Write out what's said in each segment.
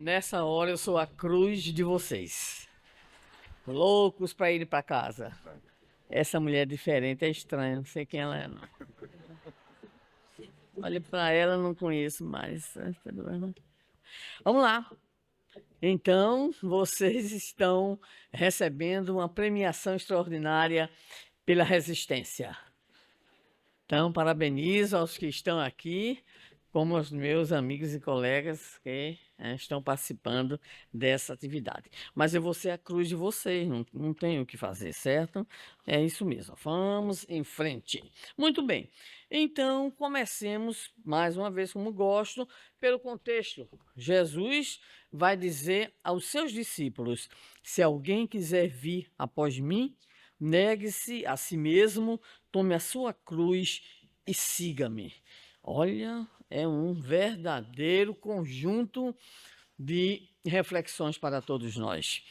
Nessa hora eu sou a cruz de vocês. Loucos para ir para casa. Essa mulher é diferente, é estranha, não sei quem ela é, não. Olha para ela, não conheço mais. Vamos lá. Então, vocês estão recebendo uma premiação extraordinária pela resistência. Então, parabenizo aos que estão aqui, como os meus amigos e colegas que estão participando dessa atividade. Mas eu vou ser a cruz de vocês, não tenho o que fazer, certo? É isso mesmo. Vamos em frente. Muito bem. Então, comecemos, mais uma vez, como gosto, pelo contexto. Jesus vai dizer aos seus discípulos: se alguém quiser vir após mim, negue-se a si mesmo, tome a sua cruz e siga-me. Olha, é um verdadeiro conjunto de reflexões para todos nós.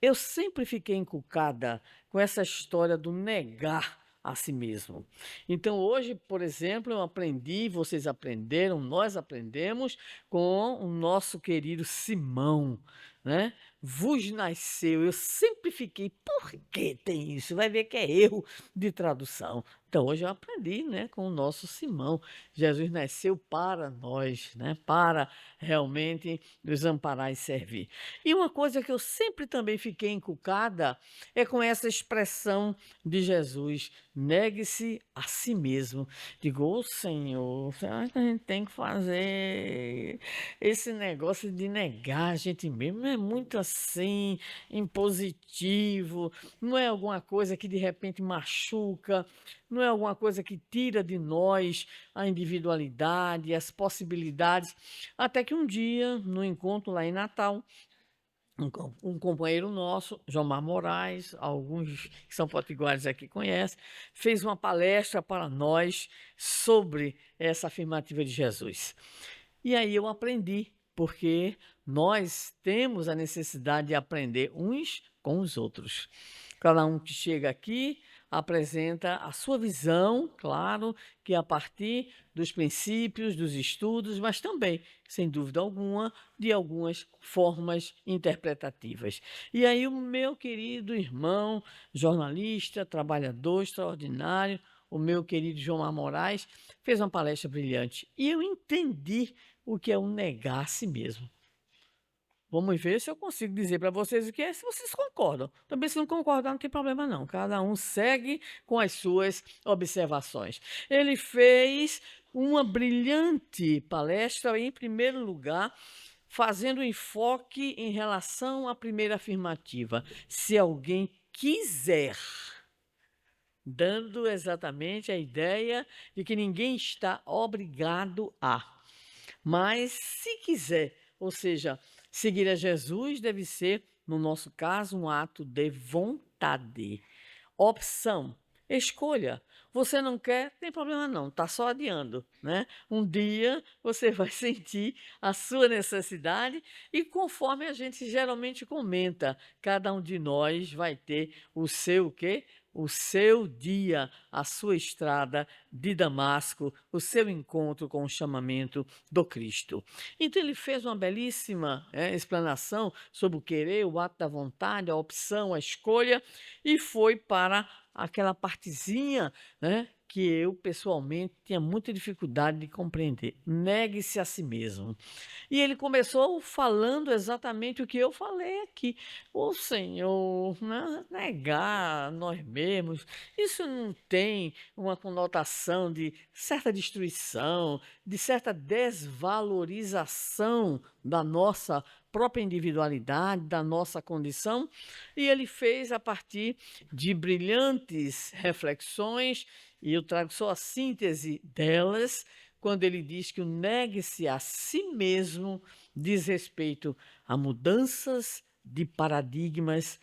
Eu sempre fiquei encucada com essa história do negar a si mesmo. Então, hoje, por exemplo, eu aprendi, vocês aprenderam, nós aprendemos com o nosso querido Simão, né? Vos nasceu. Eu sempre fiquei, por que tem isso? Vai ver que é erro de tradução. Então, hoje eu aprendi, né, com o nosso Simão. Jesus nasceu para nós, né, para realmente nos amparar e servir. E uma coisa que eu sempre também fiquei encucada é com essa expressão de Jesus: negue-se a si mesmo. Digo, ô Senhor, será que a gente tem que fazer esse negócio de negar a gente mesmo? Não é muito assim, impositivo, não é alguma coisa que de repente machuca, não é alguma coisa que tira de nós a individualidade, as possibilidades. Até que um dia, no encontro lá em Natal, um companheiro nosso, Jomar Moraes, alguns que são potiguares aqui conhecem, fez uma palestra para nós sobre essa afirmativa de Jesus. E aí eu aprendi, porque nós temos a necessidade de aprender uns com os outros. Cada um que chega aqui apresenta a sua visão, claro, que é a partir dos princípios, dos estudos, mas também, sem dúvida alguma, de algumas formas interpretativas. E aí o meu querido irmão, jornalista, trabalhador extraordinário, o meu querido João Moraes, fez uma palestra brilhante. E eu entendi o que é um negar a si mesmo. Vamos ver se eu consigo dizer para vocês o que é, se vocês concordam. Também, se não concordar, não tem problema não. Cada um segue com as suas observações. Ele fez uma brilhante palestra, em primeiro lugar, fazendo enfoque em relação à primeira afirmativa. Se alguém quiser, dando exatamente a ideia de que ninguém está obrigado a. Mas se quiser, ou seja, seguir a Jesus deve ser, no nosso caso, um ato de vontade. Opção, escolha. Você não quer, tem problema não, está só adiando, né? Um dia você vai sentir a sua necessidade e conforme a gente geralmente comenta, cada um de nós vai ter o seu quê? O seu dia, a sua estrada de Damasco, o seu encontro com o chamamento do Cristo. Então ele fez uma belíssima explanação sobre o querer, o ato da vontade, a opção, a escolha, e foi para aquela partezinha, né, que eu pessoalmente tinha muita dificuldade de compreender. Negue-se a si mesmo. E ele começou falando exatamente o que eu falei aqui. O Senhor, né, negar a nós mesmos, isso não tem uma conotação de certa destruição, de certa desvalorização da nossa própria individualidade, da nossa condição, e ele fez a partir de brilhantes reflexões, e eu trago só a síntese delas, quando ele diz que o negue-se a si mesmo diz respeito a mudanças de paradigmas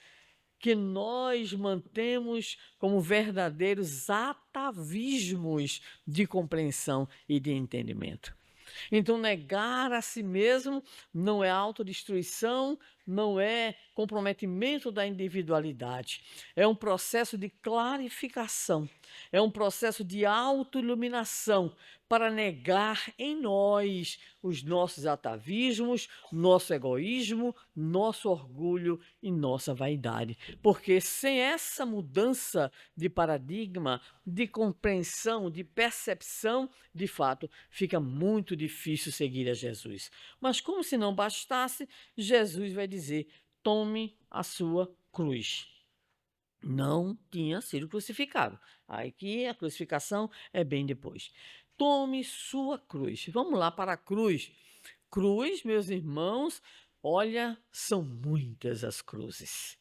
que nós mantemos como verdadeiros atavismos de compreensão e de entendimento. Então, negar a si mesmo não é autodestruição, não é comprometimento da individualidade. É um processo de clarificação, é um processo de autoiluminação para negar em nós os nossos atavismos, nosso egoísmo, nosso orgulho e nossa vaidade. Porque sem essa mudança de paradigma, de compreensão, de percepção, de fato, fica muito difícil seguir a Jesus. Mas como se não bastasse, Jesus vai dizer: tome a sua cruz. Não tinha sido crucificado. Aí que a crucificação é bem depois. Tome sua cruz. Vamos lá para a cruz. Cruz, meus irmãos, olha, são muitas as cruzes.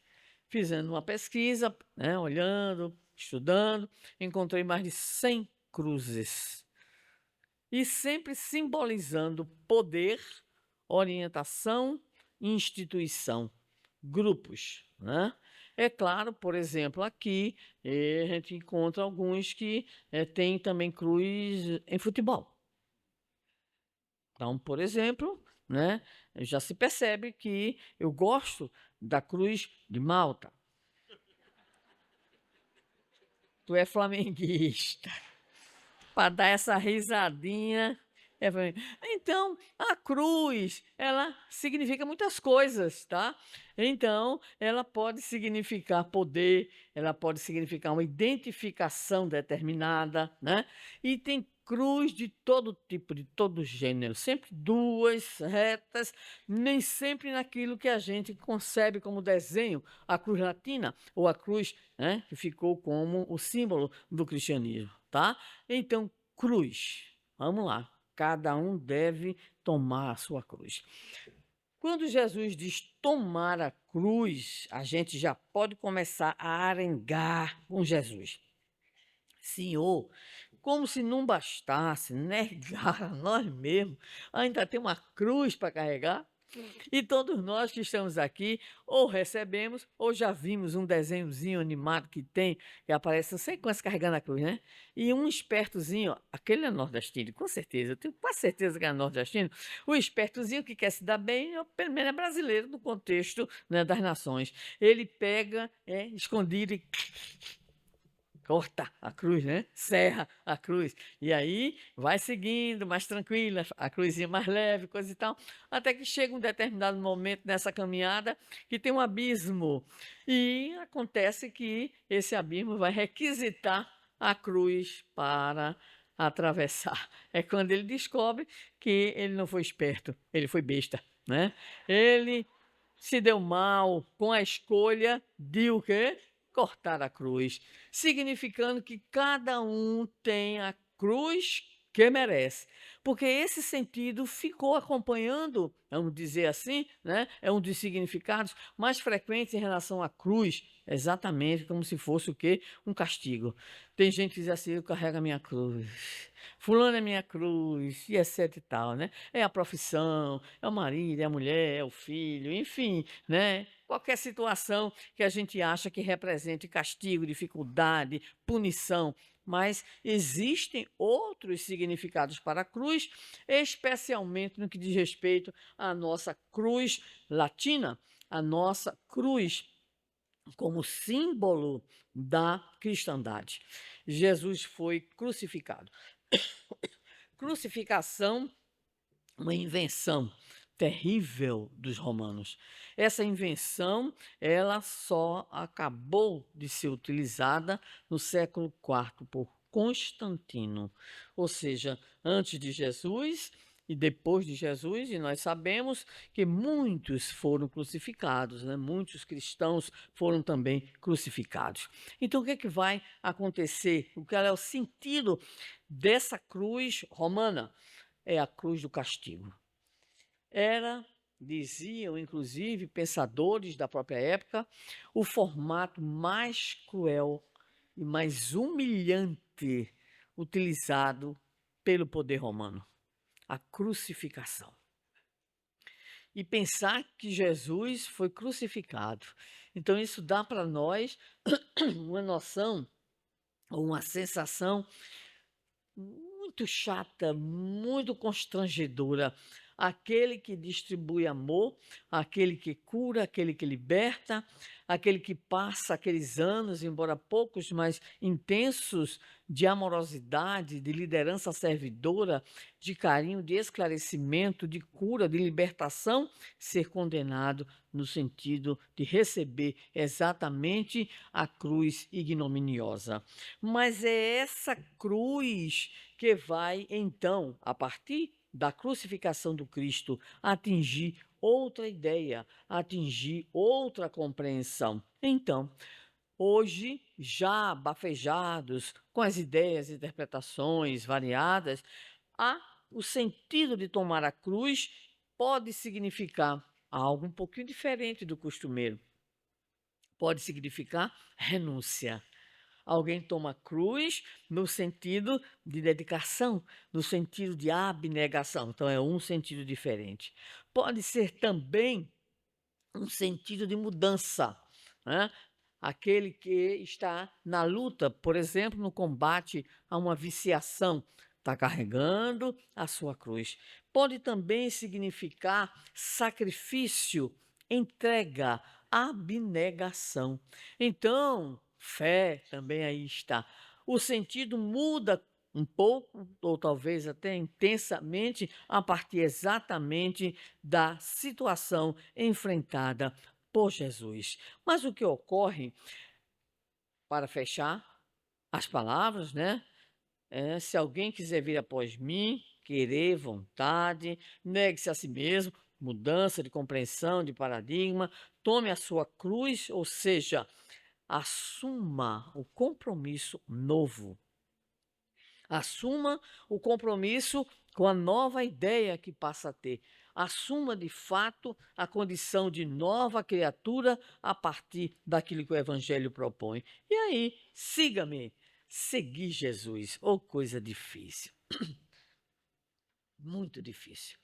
Fizendo uma pesquisa, né, olhando, estudando, encontrei mais de 100 cruzes. E sempre simbolizando poder, orientação, instituição, grupos, né? É claro, por exemplo, aqui a gente encontra alguns que têm também cruz em futebol. Então, por exemplo, né, já se percebe que eu gosto da cruz de Malta. Tu é flamenguista. Para dar essa risadinha. Então, a cruz, ela significa muitas coisas, tá? Então, ela pode significar poder, ela pode significar uma identificação determinada, né? E tem cruz de todo tipo, de todo gênero, sempre duas, retas, nem sempre naquilo que a gente concebe como desenho, a cruz latina ou a cruz, né, que ficou como o símbolo do cristianismo, tá? Então, cruz. Vamos lá. Cada um deve tomar a sua cruz. Quando Jesus diz tomar a cruz, a gente já pode começar a arengar com Jesus. Senhor, como se não bastasse negar a nós mesmos, ainda tem uma cruz para carregar? E todos nós que estamos aqui, ou recebemos, ou já vimos um desenhozinho animado que aparece não sei quantos carregando a cruz, né? E um espertozinho, aquele é nordestino, com certeza, eu tenho quase certeza que é nordestino, o espertozinho que quer se dar bem, pelo menos é brasileiro no contexto, né, das nações. Ele pega, escondido e corta a cruz, né? Serra a cruz. E aí vai seguindo mais tranquila, a cruzinha mais leve, coisa e tal, até que chega um determinado momento nessa caminhada que tem um abismo. E acontece que esse abismo vai requisitar a cruz para atravessar. É quando ele descobre que ele não foi esperto, ele foi besta, né? Ele se deu mal com a escolha de o quê? Cortar a cruz, significando que cada um tem a cruz que merece. Porque esse sentido ficou acompanhando, vamos dizer assim, né? É um dos significados mais frequentes em relação à cruz, exatamente como se fosse o quê? Um castigo. Tem gente que diz assim: eu carrego a minha cruz. Fulano é minha cruz, e etc e tal, né? É a profissão, é o marido, é a mulher, é o filho, enfim, né? Qualquer situação que a gente acha que represente castigo, dificuldade, punição. Mas existem outros significados para a cruz, especialmente no que diz respeito à nossa cruz latina, a nossa cruz como símbolo da cristandade. Jesus foi crucificado. Crucificação, uma invenção terrível dos romanos. Essa invenção, ela só acabou de ser utilizada no século IV por Constantino, ou seja, antes de Jesus e depois de Jesus, e nós sabemos que muitos foram crucificados, né? Muitos cristãos foram também crucificados. Então, o que é que vai acontecer? O que é o sentido dessa cruz romana? É a cruz do castigo. Era, diziam inclusive pensadores da própria época, o formato mais cruel e mais humilhante utilizado pelo poder romano, a crucificação. E pensar que Jesus foi crucificado. Então, isso dá para nós uma noção, ou uma sensação muito chata, muito constrangedora. Aquele que distribui amor, aquele que cura, aquele que liberta, aquele que passa aqueles anos, embora poucos, mas intensos, de amorosidade, de liderança servidora, de carinho, de esclarecimento, de cura, de libertação, ser condenado no sentido de receber exatamente a cruz ignominiosa. Mas é essa cruz que vai, então, a partir da crucificação do Cristo, atingir outra ideia, atingir outra compreensão. Então, hoje, já bafejados com as ideias e interpretações variadas, o sentido de tomar a cruz pode significar algo um pouquinho diferente do costumeiro. Pode significar renúncia. Alguém toma cruz no sentido de dedicação, no sentido de abnegação. Então, é um sentido diferente. Pode ser também um sentido de mudança, né? Aquele que está na luta, por exemplo, no combate a uma viciação, está carregando a sua cruz. Pode também significar sacrifício, entrega, abnegação. Então, fé também aí está. O sentido muda um pouco, ou talvez até intensamente, a partir exatamente da situação enfrentada por Jesus. Mas o que ocorre, para fechar as palavras, né? Se alguém quiser vir após mim, querer, vontade, negue-se a si mesmo, mudança de compreensão, de paradigma, tome a sua cruz, ou seja, assuma o compromisso novo. Assuma o compromisso com a nova ideia que passa a ter. Assuma de fato a condição de nova criatura a partir daquilo que o Evangelho propõe. E aí, siga-me. Seguir Jesus. Oh, coisa difícil. Muito difícil.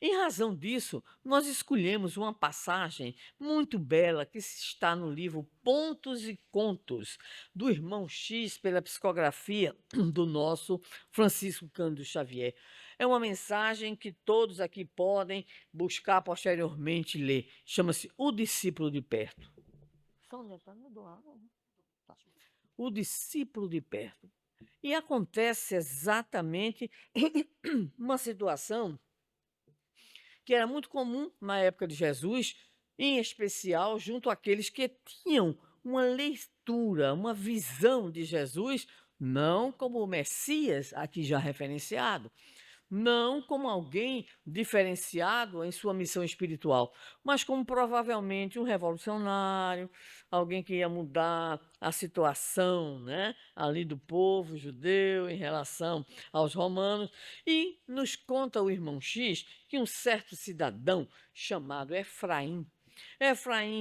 Em razão disso, nós escolhemos uma passagem muito bela que está no livro Pontos e Contos, do Irmão X, pela psicografia do nosso Francisco Cândido Xavier. É uma mensagem que todos aqui podem buscar posteriormente e ler. Chama-se O Discípulo de Perto. O Discípulo de Perto. E acontece exatamente uma situação que era muito comum na época de Jesus, em especial junto àqueles que tinham uma leitura, uma visão de Jesus, não como o Messias, aqui já referenciado, não como alguém diferenciado em sua missão espiritual, mas como provavelmente um revolucionário, alguém que ia mudar a situação, né, ali do povo judeu em relação aos romanos. E nos conta o irmão X que um certo cidadão chamado Efraim,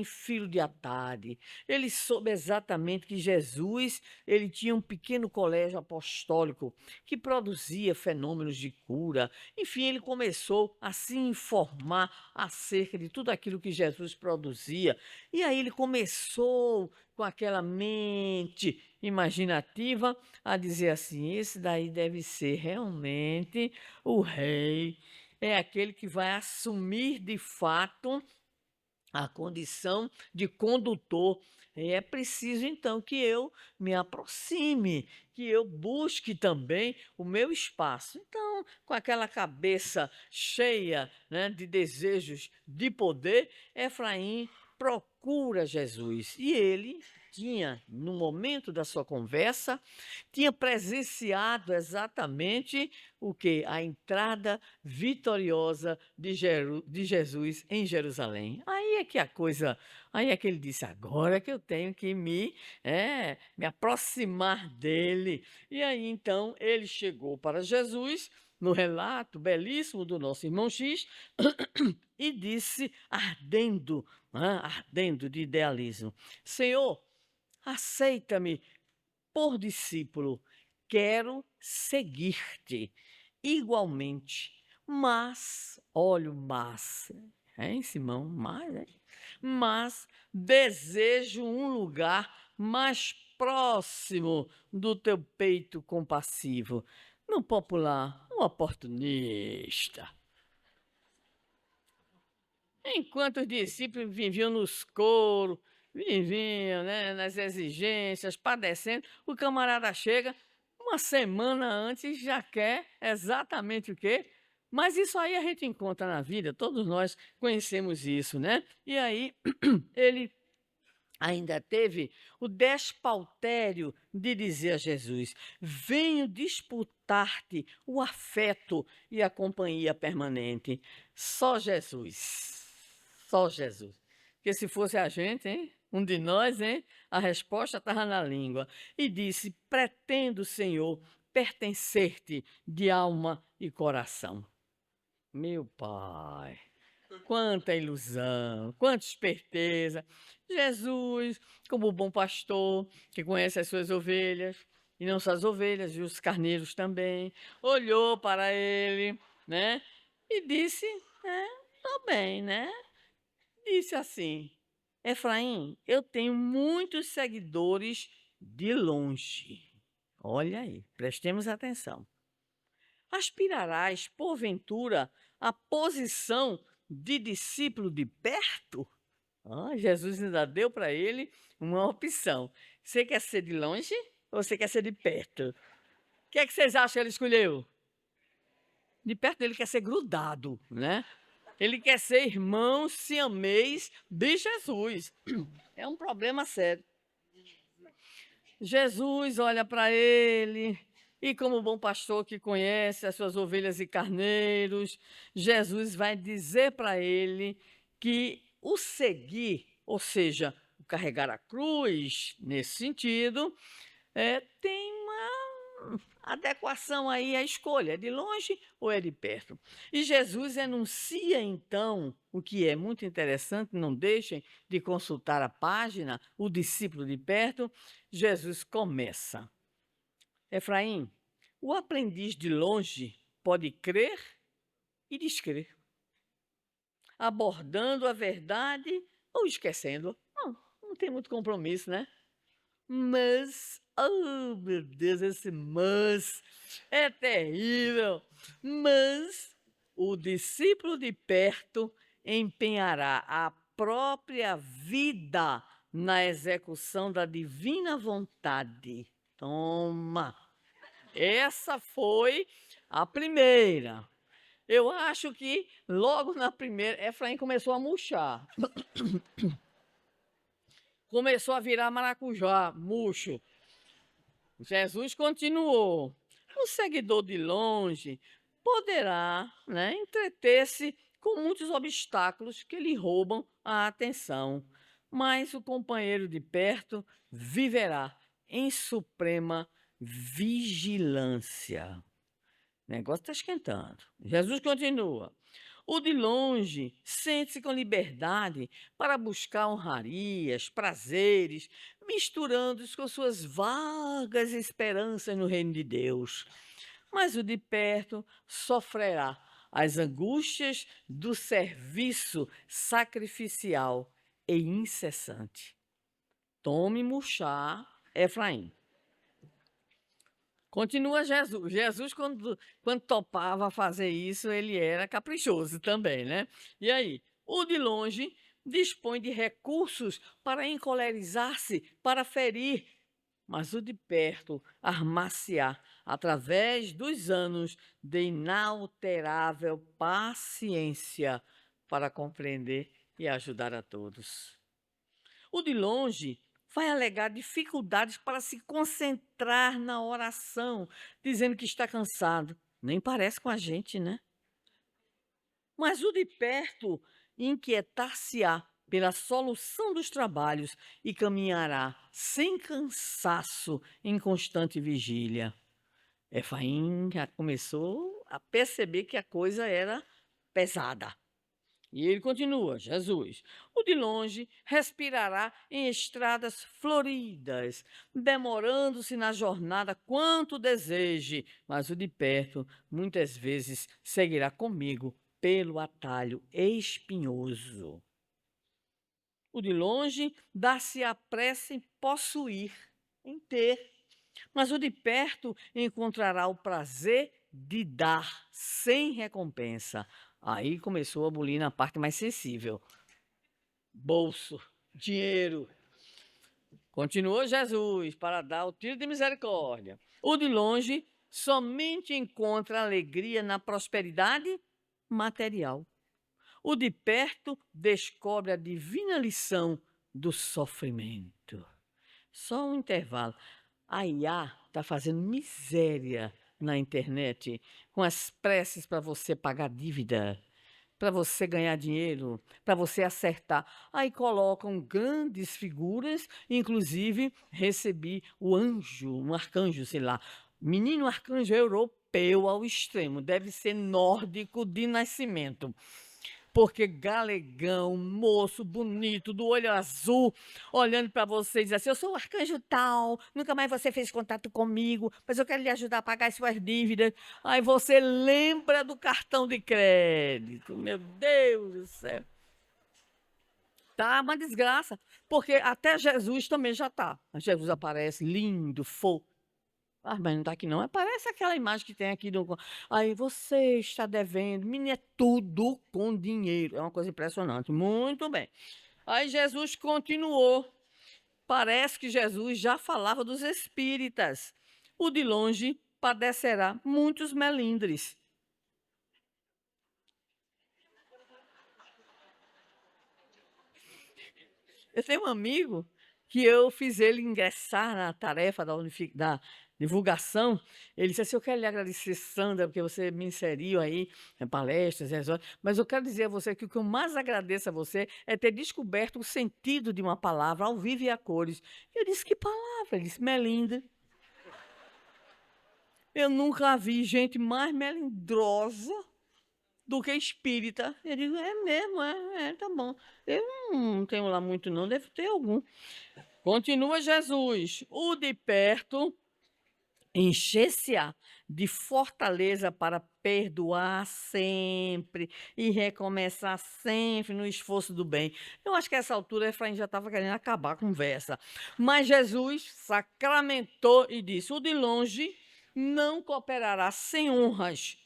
filho de Atade, ele soube exatamente que Jesus, ele tinha um pequeno colégio apostólico que produzia fenômenos de cura. Enfim, ele começou a se informar acerca de tudo aquilo que Jesus produzia. E aí ele começou com aquela mente imaginativa a dizer assim: esse daí deve ser realmente o rei, é aquele que vai assumir de fato a condição de condutor. É preciso, então, que eu me aproxime, que eu busque também o meu espaço. Então, com aquela cabeça cheia, né, de desejos de poder, Efraim procura Jesus. E ele tinha, no momento da sua conversa, tinha presenciado exatamente o que? A entrada vitoriosa de Jesus em Jerusalém. Aí é que ele disse, agora é que eu tenho que me aproximar dele. E aí então ele chegou para Jesus, no relato belíssimo do nosso irmão X, e disse, ardendo de idealismo: Senhor, aceita-me por discípulo, quero seguir-te igualmente. Mas, olha o mas, hein, Simão? Mas desejo um lugar mais próximo do teu peito compassivo. no popular, um oportunista. Enquanto os discípulos viviam nos coros, viviam, né, nas exigências, padecendo, o camarada chega, uma semana antes já quer exatamente o quê? Mas isso aí a gente encontra na vida, todos nós conhecemos isso, né? E aí ele ainda teve o despautério de dizer a Jesus: venho disputar-te o afeto e a companhia permanente. Só Jesus. Só Jesus. Porque se fosse a gente, hein? Um de nós, hein? A resposta estava na língua. E disse: pretendo, Senhor, pertencer-te de alma e coração. Meu Pai. Quanta ilusão, quanta esperteza. Jesus, como bom pastor, que conhece as suas ovelhas, e não só as ovelhas, e os carneiros também, olhou para ele, né? E disse: tô bem, né? Disse assim: Efraim, eu tenho muitos seguidores de longe. Olha aí, prestemos atenção. Aspirarás, porventura, à posição de discípulo de perto? Jesus ainda deu para ele uma opção. Você quer ser de longe ou você quer ser de perto? O que é que vocês acham que ele escolheu? De perto ele quer ser grudado, né? Ele quer ser irmão siamês de Jesus. É um problema sério. Jesus olha para ele e, como bom pastor que conhece as suas ovelhas e carneiros, Jesus vai dizer para ele que o seguir, ou seja, o carregar a cruz, nesse sentido, tem uma adequação aí à escolha, é de longe ou é de perto. E Jesus enuncia então o que é muito interessante, não deixem de consultar a página, o discípulo de perto. Jesus começa: Efraim, o aprendiz de longe pode crer e descrer, abordando a verdade ou esquecendo. Não tem muito compromisso, né? Mas, oh meu Deus, esse mas é terrível. Mas o discípulo de perto empenhará a própria vida na execução da divina vontade. Toma! Essa foi a primeira. Eu acho que logo na primeira, Efraim começou a murchar. Começou a virar maracujá, murcho. Jesus continuou: o seguidor de longe poderá, né, entreter-se com muitos obstáculos que lhe roubam a atenção, mas o companheiro de perto viverá em suprema vigilância. O negócio está esquentando. Jesus continua: o de longe sente-se com liberdade para buscar honrarias, prazeres, misturando-os com suas vagas esperanças no reino de Deus. Mas o de perto sofrerá as angústias do serviço sacrificial e incessante. Tome murchar, Efraim. Continua Jesus. Jesus, quando topava fazer isso, ele era caprichoso também, né? E aí, o de longe dispõe de recursos para encolerizar-se, para ferir, mas o de perto armar-se-á através dos anos de inalterável paciência para compreender e ajudar a todos. O de longe vai alegar dificuldades para se concentrar na oração, dizendo que está cansado. Nem parece com a gente, né? Mas o de perto inquietar-se-á pela solução dos trabalhos e caminhará sem cansaço em constante vigília. Efraim já começou a perceber que a coisa era pesada. E ele continua, Jesus: o de longe respirará em estradas floridas, demorando-se na jornada quanto deseje, mas o de perto muitas vezes seguirá comigo pelo atalho espinhoso. O de longe dá-se a pressa em possuir, em ter. mas o de perto encontrará o prazer de dar sem recompensa. Aí começou a bulir na parte mais sensível. Bolso, dinheiro. Continuou Jesus para dar o tiro de misericórdia. O de longe somente encontra alegria na prosperidade material. O de perto descobre a divina lição do sofrimento. Só um intervalo. A IA está fazendo miséria na internet com as preces para você pagar dívida, para você ganhar dinheiro, para você acertar. Aí colocam grandes figuras, inclusive recebi o anjo, um arcanjo, sei lá. Menino arcanjo europeu ao extremo, deve ser nórdico de nascimento. Porque galegão, moço, bonito, do olho azul, olhando para você e diz assim: eu sou o arcanjo tal, nunca mais você fez contato comigo, mas eu quero lhe ajudar a pagar as suas dívidas. Aí você lembra do cartão de crédito. Meu Deus do céu. Tá uma desgraça, porque até Jesus também já tá. Jesus aparece lindo, fofo. Ah, mas não está aqui não. Parece aquela imagem que tem aqui. Aí você está devendo. Menina, é tudo com dinheiro. É uma coisa impressionante. Muito bem. Aí Jesus continuou. Parece que Jesus já falava dos espíritas. O de longe padecerá muitos melindres. Eu tenho um amigo que eu fiz ele ingressar na tarefa da divulgação. Ele disse assim: eu quero lhe agradecer, Sandra, porque você me inseriu aí em palestras, mas eu quero dizer a você que o que eu mais agradeço a você é ter descoberto o sentido de uma palavra ao vivo e a cores. Eu disse: que palavra? Ele disse: Melinda. Eu nunca vi gente mais melindrosa do que espírita. Eu digo: é mesmo, tá bom. Eu não tenho lá muito não, deve ter algum. Continua Jesus: o de perto encher-se-á de fortaleza para perdoar sempre e recomeçar sempre no esforço do bem. Eu acho que a essa altura Efraim já estava querendo acabar a conversa. Mas Jesus sacramentou e disse: o de longe não cooperará sem honras,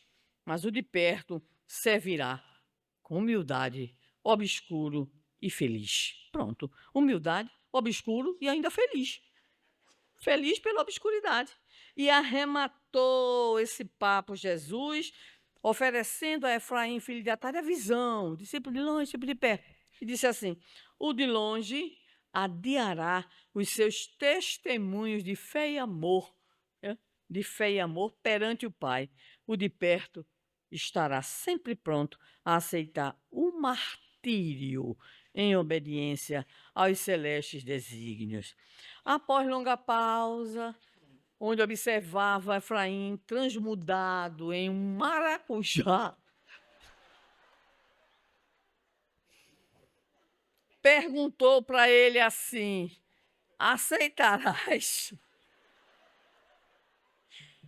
mas o de perto servirá com humildade, obscuro e feliz. Pronto. Humildade, obscuro e ainda feliz. Feliz pela obscuridade. E arrematou esse papo Jesus, oferecendo a Efraim, filho de Atar, a visão, discípulo de longe, discípulo de perto. E disse assim: o de longe adiará os seus testemunhos de fé e amor, de fé e amor perante o Pai. O de perto estará sempre pronto a aceitar o martírio em obediência aos celestes desígnios. Após longa pausa, onde observava Efraim transmudado em um maracujá, perguntou para ele assim: aceitarás?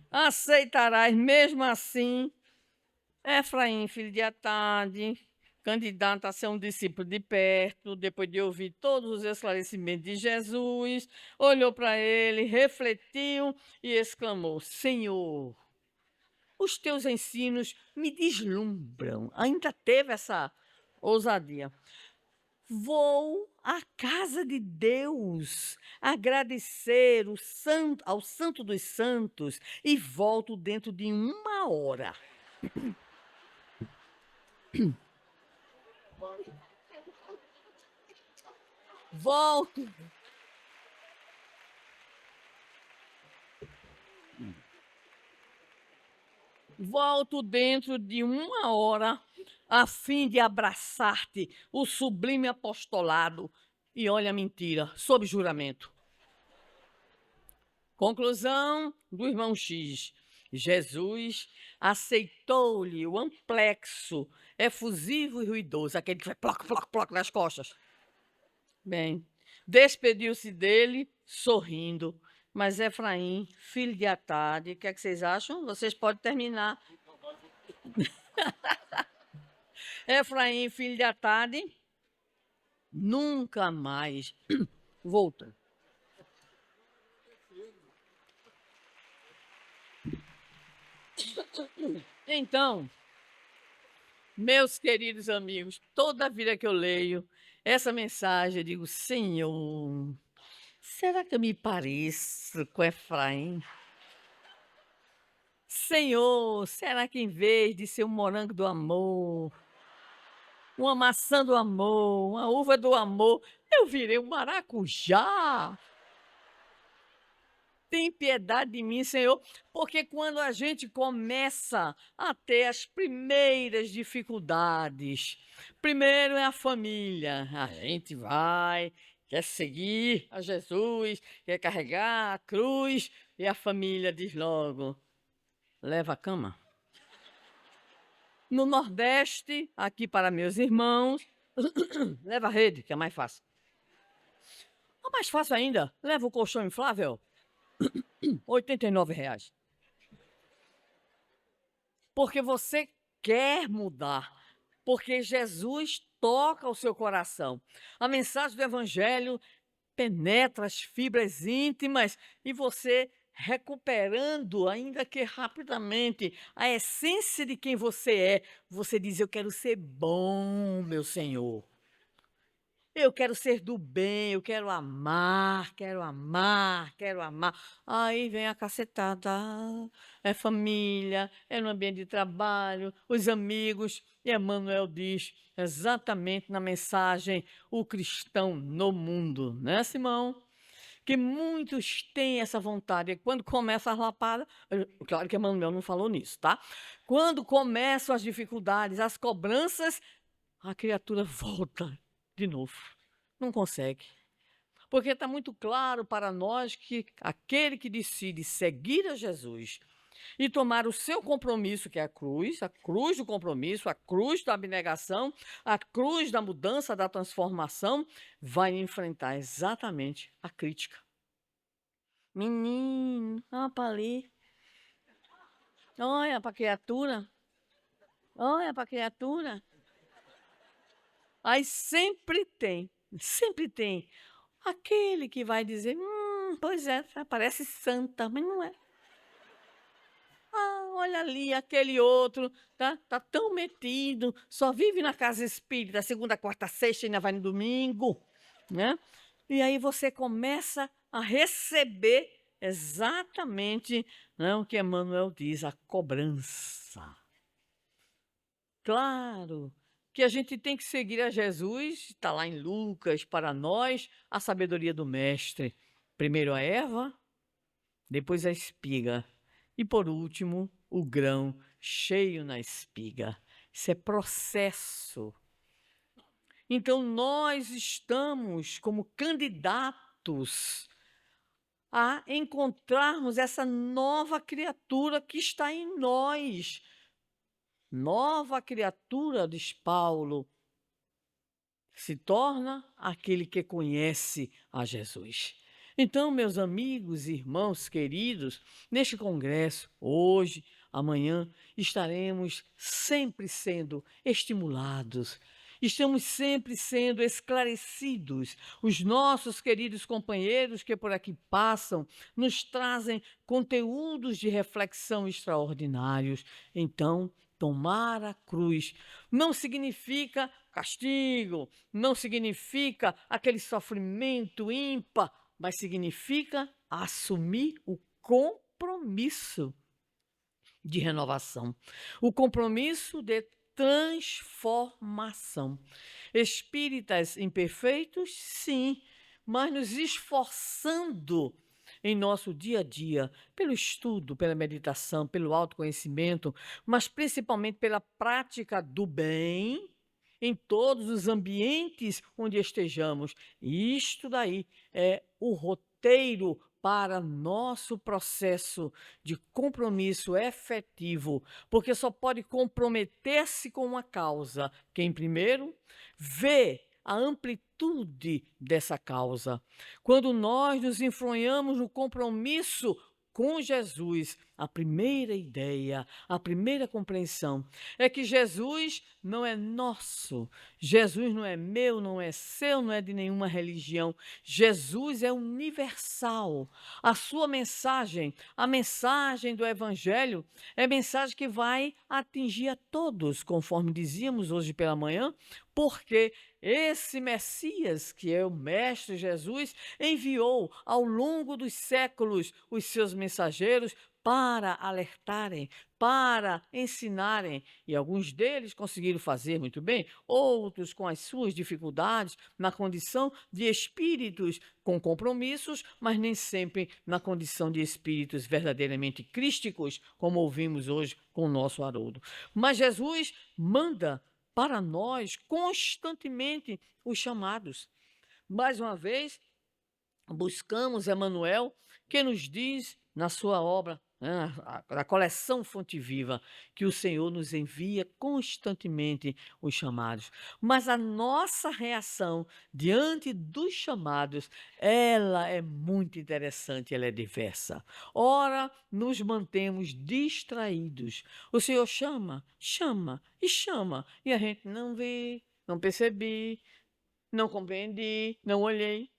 Aceitarás mesmo assim? Efraim, filho de Atade, candidato a ser um discípulo de perto, depois de ouvir todos os esclarecimentos de Jesus, olhou para ele, refletiu e exclamou: Senhor, os teus ensinos me deslumbram. Ainda teve essa ousadia. Vou à casa de Deus agradecer ao Santo dos Santos e volto dentro de 1 hora. Volto. Volto dentro de 1 hora, a fim de abraçar-te, o sublime apostolado. E olha a mentira, sob juramento. Conclusão do irmão X. Jesus aceitou-lhe o amplexo, efusivo e ruidoso, aquele que vai ploc, ploc, ploc nas costas. Bem, despediu-se dele, sorrindo. Mas Efraim, filho de Atade, o que é que vocês acham? Vocês podem terminar. Efraim, filho de Atade, nunca mais voltou. Então, meus queridos amigos, toda vida que eu leio essa mensagem, eu digo: Senhor, será que eu me pareço com Efraim? Senhor, será que em vez de ser um morango do amor, uma maçã do amor, uma uva do amor, eu virei um maracujá? Tem piedade de mim, Senhor, porque quando a gente começa a ter as primeiras dificuldades, primeiro é a família, a gente vai, quer seguir a Jesus, quer carregar a cruz, e a família diz logo: leva a cama. No Nordeste, aqui para meus irmãos, leva a rede, que é mais fácil. Ou mais fácil ainda, leva o colchão inflável, R$ 89. Porque você quer mudar, porque Jesus toca o seu coração. A mensagem do Evangelho penetra as fibras íntimas e você recuperando, ainda que rapidamente, a essência de quem você é, você diz: eu quero ser bom, meu Senhor. Eu quero ser do bem, eu quero amar, quero amar, quero amar. Aí vem a cacetada. É família, é no ambiente de trabalho, os amigos. E Emmanuel diz exatamente na mensagem O Cristão no Mundo, né, Simão? Que muitos têm essa vontade. E quando começa as lapadas, claro que Emmanuel não falou nisso, tá? Quando começam as dificuldades, as cobranças, a criatura volta de novo. Não consegue. Porque está muito claro para nós que aquele que decide seguir a Jesus e tomar o seu compromisso, que é a cruz do compromisso, a cruz da abnegação, a cruz da mudança, da transformação, vai enfrentar exatamente a crítica. Menino, olha para ali. Olha para a criatura. Olha para a criatura. Aí sempre tem aquele que vai dizer: pois é, parece santa, mas não é. Ah, olha ali, aquele outro, tá tão metido, só vive na casa espírita, segunda, quarta, sexta, ainda vai no domingo, né? E aí você começa a receber exatamente, né, o que Emmanuel diz, a cobrança. Claro que a gente tem que seguir a Jesus, está lá em Lucas, para nós, a sabedoria do Mestre. Primeiro a erva, depois a espiga. E por último, o grão cheio na espiga. Isso é processo. Então, nós estamos como candidatos a encontrarmos essa nova criatura que está em nós. Nova criatura, diz Paulo, se torna aquele que conhece a Jesus. Então, meus amigos, irmãos queridos, neste congresso, hoje, amanhã, estaremos sempre sendo estimulados, estamos sempre sendo esclarecidos. Os nossos queridos companheiros que por aqui passam nos trazem conteúdos de reflexão extraordinários. Então, tomar a cruz não significa castigo, não significa aquele sofrimento ímpar, mas significa assumir o compromisso de renovação, o compromisso de transformação. Espíritas imperfeitos, sim, mas nos esforçando em nosso dia a dia, pelo estudo, pela meditação, pelo autoconhecimento, mas principalmente pela prática do bem em todos os ambientes onde estejamos. E isto daí é o roteiro para nosso processo de compromisso efetivo, porque só pode comprometer-se com uma causa quem primeiro vê a amplitude dessa causa. Quando nós nos enfronhamos no compromisso com Jesus, a primeira ideia, a primeira compreensão é que Jesus não é nosso, Jesus não é meu, não é seu, não é de nenhuma religião. Jesus é universal. A sua mensagem, a mensagem do Evangelho, é mensagem que vai atingir a todos, conforme dizíamos hoje pela manhã, porque esse Messias, que é o Mestre Jesus, enviou ao longo dos séculos os seus mensageiros para alertarem, para ensinarem, e alguns deles conseguiram fazer muito bem, outros com as suas dificuldades, na condição de espíritos com compromissos, mas nem sempre na condição de espíritos verdadeiramente crísticos, como ouvimos hoje com o nosso Haroldo. Mas Jesus manda para nós constantemente os chamados. Mais uma vez, buscamos Emmanuel, que nos diz na sua obra, né, a coleção Fonte Viva, que o Senhor nos envia constantemente os chamados. Mas a nossa reação diante dos chamados, ela é muito interessante, ela é diversa. Ora, nos mantemos distraídos. O Senhor chama, chama e chama, e a gente não vê, não percebi, não compreendi, não olhei.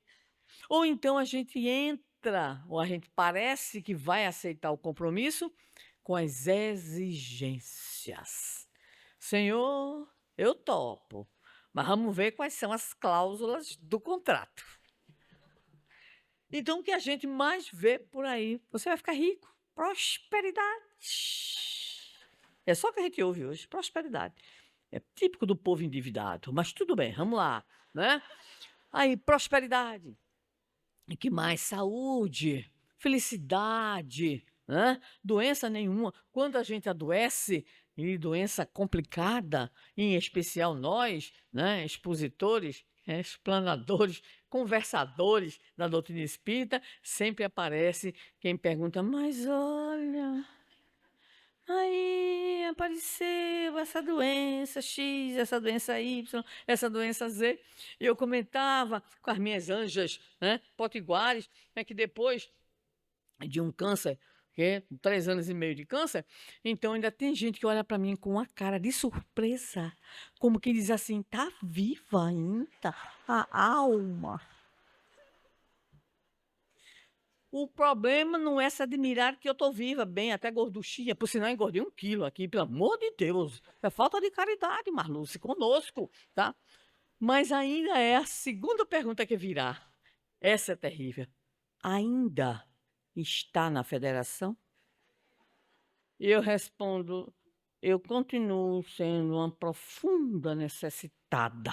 Ou então a gente entra, ou a gente parece que vai aceitar o compromisso com as exigências. Senhor, eu topo, mas vamos ver quais são as cláusulas do contrato. Então, o que a gente mais vê por aí, você vai ficar rico, prosperidade. É só o que a gente ouve hoje, prosperidade. É típico do povo endividado, mas tudo bem, vamos lá, né? Aí, prosperidade. E que mais? Saúde, felicidade, né? Doença nenhuma. Quando a gente adoece, e doença complicada, em especial nós, né, expositores, explanadores, conversadores da doutrina espírita, sempre aparece quem pergunta, mas olha, aí apareceu essa doença X, essa doença Y, essa doença Z. E eu comentava com as minhas anjas, né, potiguares, que depois de um câncer, que é 3 anos e meio de câncer, então ainda tem gente que olha para mim com uma cara de surpresa, como que diz assim, tá viva ainda a alma. O problema não é se admirar que eu estou viva, bem, até gorduchinha, por sinal engordei 1 quilo aqui, pelo amor de Deus. É falta de caridade, Marluce, conosco, tá? Mas ainda é a segunda pergunta que virá. Essa é terrível. Ainda está na federação? E eu respondo, eu continuo sendo uma profunda necessitada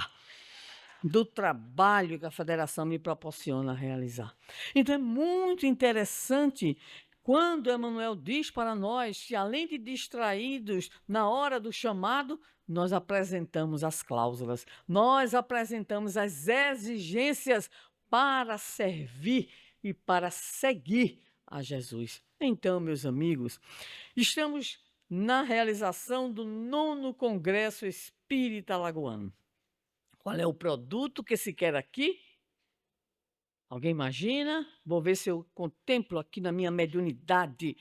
do trabalho que a federação me proporciona realizar. Então é muito interessante quando Emmanuel diz para nós que, além de distraídos na hora do chamado, nós apresentamos as cláusulas, nós apresentamos as exigências para servir e para seguir a Jesus. Então, meus amigos, estamos na realização do 9º Congresso Espírita Alagoano. Qual é o produto que se quer aqui? Alguém imagina? Vou ver se eu contemplo aqui na minha mediunidade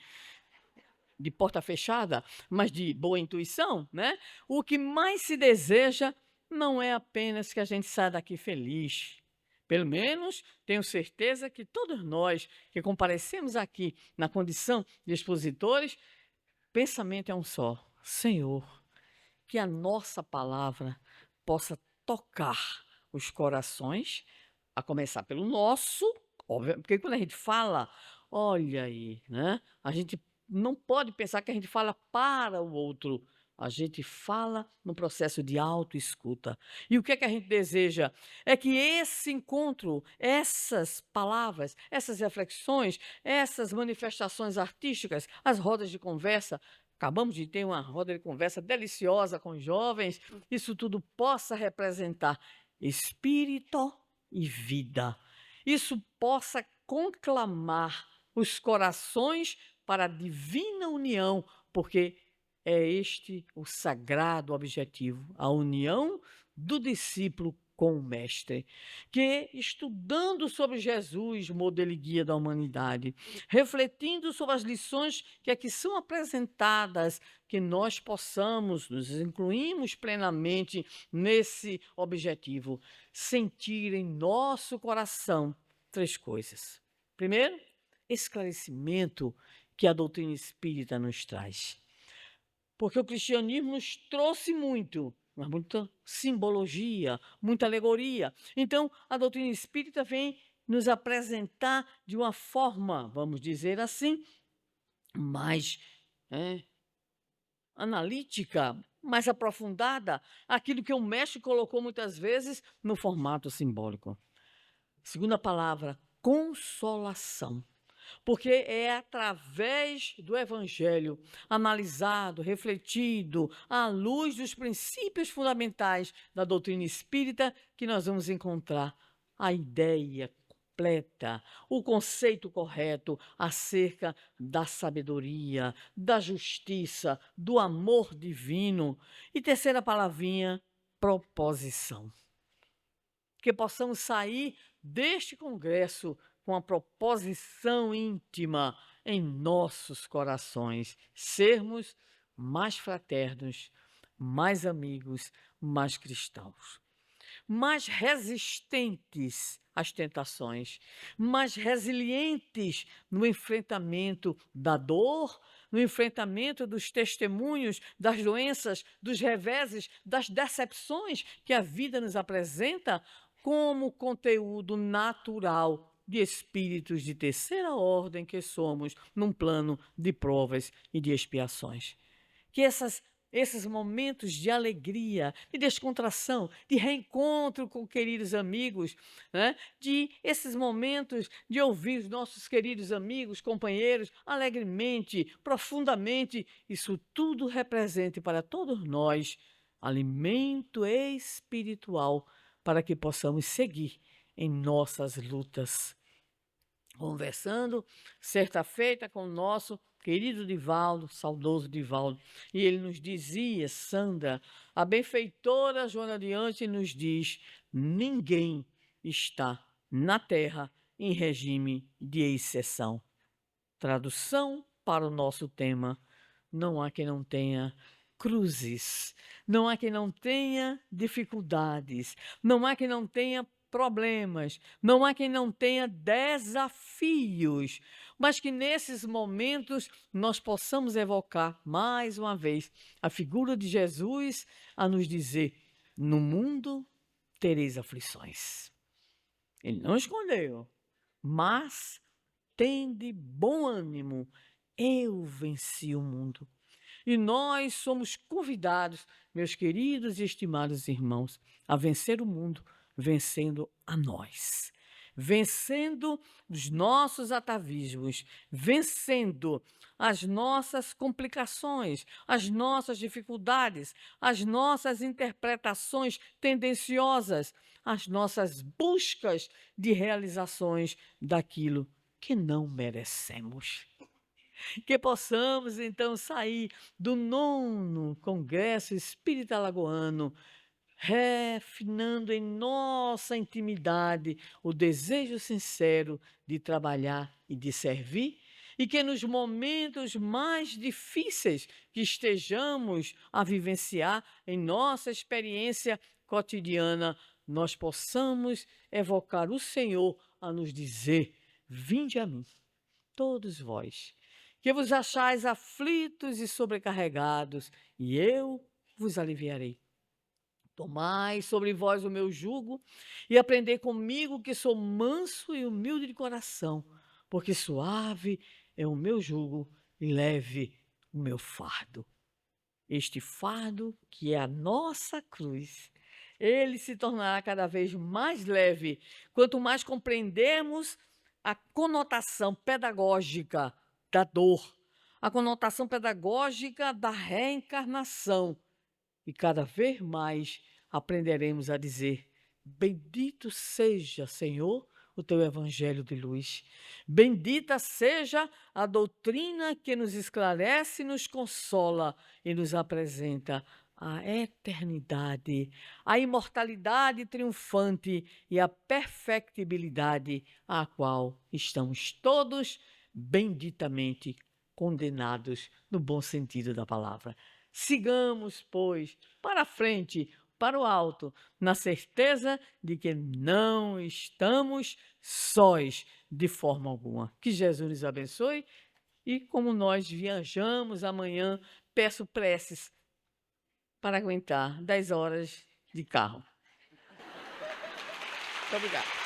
de porta fechada, mas de boa intuição, né? O que mais se deseja não é apenas que a gente saia daqui feliz. Pelo menos tenho certeza que todos nós que comparecemos aqui na condição de expositores, pensamento é um só. Senhor, que a nossa palavra possa tocar os corações, a começar pelo nosso, óbvio, porque quando a gente fala, olha aí, né? A gente não pode pensar que a gente fala para o outro, a gente fala no processo de autoescuta. E o que é que a gente deseja? É que esse encontro, essas palavras, essas reflexões, essas manifestações artísticas, as rodas de conversa, acabamos de ter uma roda de conversa deliciosa com jovens, isso tudo possa representar espírito e vida. Isso possa conclamar os corações para a divina união, porque é este o sagrado objetivo, a união do discípulo com o Mestre, que, estudando sobre Jesus, modelo e guia da humanidade, refletindo sobre as lições que aqui são apresentadas, que nós possamos nos incluirmos plenamente nesse objetivo, sentir em nosso coração 3 coisas. Primeiro, esclarecimento que a doutrina espírita nos traz. Porque o cristianismo nos trouxe muito, mas muita simbologia, muita alegoria. Então, a doutrina espírita vem nos apresentar de uma forma, vamos dizer assim, mais analítica, mais aprofundada, aquilo que o mestre colocou muitas vezes no formato simbólico. Segunda palavra, consolação. Porque é através do Evangelho, analisado, refletido, à luz dos princípios fundamentais da doutrina espírita, que nós vamos encontrar a ideia completa, o conceito correto acerca da sabedoria, da justiça, do amor divino. E terceira palavrinha, proposição. Que possamos sair deste congresso com a proposição íntima em nossos corações, sermos mais fraternos, mais amigos, mais cristãos, mais resistentes às tentações, mais resilientes no enfrentamento da dor, no enfrentamento dos testemunhos, das doenças, dos reveses, das decepções que a vida nos apresenta como conteúdo natural de espíritos de terceira ordem que somos num plano de provas e de expiações. Que esses momentos de alegria, de descontração, de reencontro com queridos amigos, de esses momentos de ouvir os nossos queridos amigos, companheiros, alegremente, profundamente, isso tudo represente para todos nós alimento espiritual para que possamos seguir em nossas lutas. Conversando certa feita com o nosso querido Divaldo, saudoso Divaldo, e ele nos dizia, Sandra, a benfeitora Joana de Ângeles nos diz, ninguém está na Terra em regime de exceção. Tradução para o nosso tema, não há quem não tenha cruzes, não há quem não tenha dificuldades, não há quem não tenha problemas, não há quem não tenha desafios, mas que nesses momentos nós possamos evocar mais uma vez a figura de Jesus a nos dizer, no mundo tereis aflições. Ele não escondeu, mas tende bom ânimo, eu venci o mundo. E nós somos convidados, meus queridos e estimados irmãos, a vencer o mundo, vencendo a nós, vencendo os nossos atavismos, vencendo as nossas complicações, as nossas dificuldades, as nossas interpretações tendenciosas, as nossas buscas de realizações daquilo que não merecemos. Que possamos, então, sair do 9º Congresso Espírita Alagoano, refinando em nossa intimidade o desejo sincero de trabalhar e de servir, e que nos momentos mais difíceis que estejamos a vivenciar em nossa experiência cotidiana, nós possamos evocar o Senhor a nos dizer, vinde a mim, todos vós, que vos achais aflitos e sobrecarregados, e eu vos aliviarei. Tomai sobre vós o meu jugo e aprendei comigo que sou manso e humilde de coração, porque suave é o meu jugo e leve o meu fardo. Este fardo, que é a nossa cruz, ele se tornará cada vez mais leve, quanto mais compreendermos a conotação pedagógica da dor, a conotação pedagógica da reencarnação. E cada vez mais aprenderemos a dizer, bendito seja, Senhor, o teu evangelho de luz. Bendita seja a doutrina que nos esclarece, nos consola e nos apresenta a eternidade, a imortalidade triunfante e a perfectibilidade à qual estamos todos benditamente condenados no bom sentido da palavra. Sigamos, pois, para a frente, para o alto, na certeza de que não estamos sós de forma alguma. Que Jesus nos abençoe e como nós viajamos amanhã, peço preces para aguentar 10 horas de carro. Muito obrigada.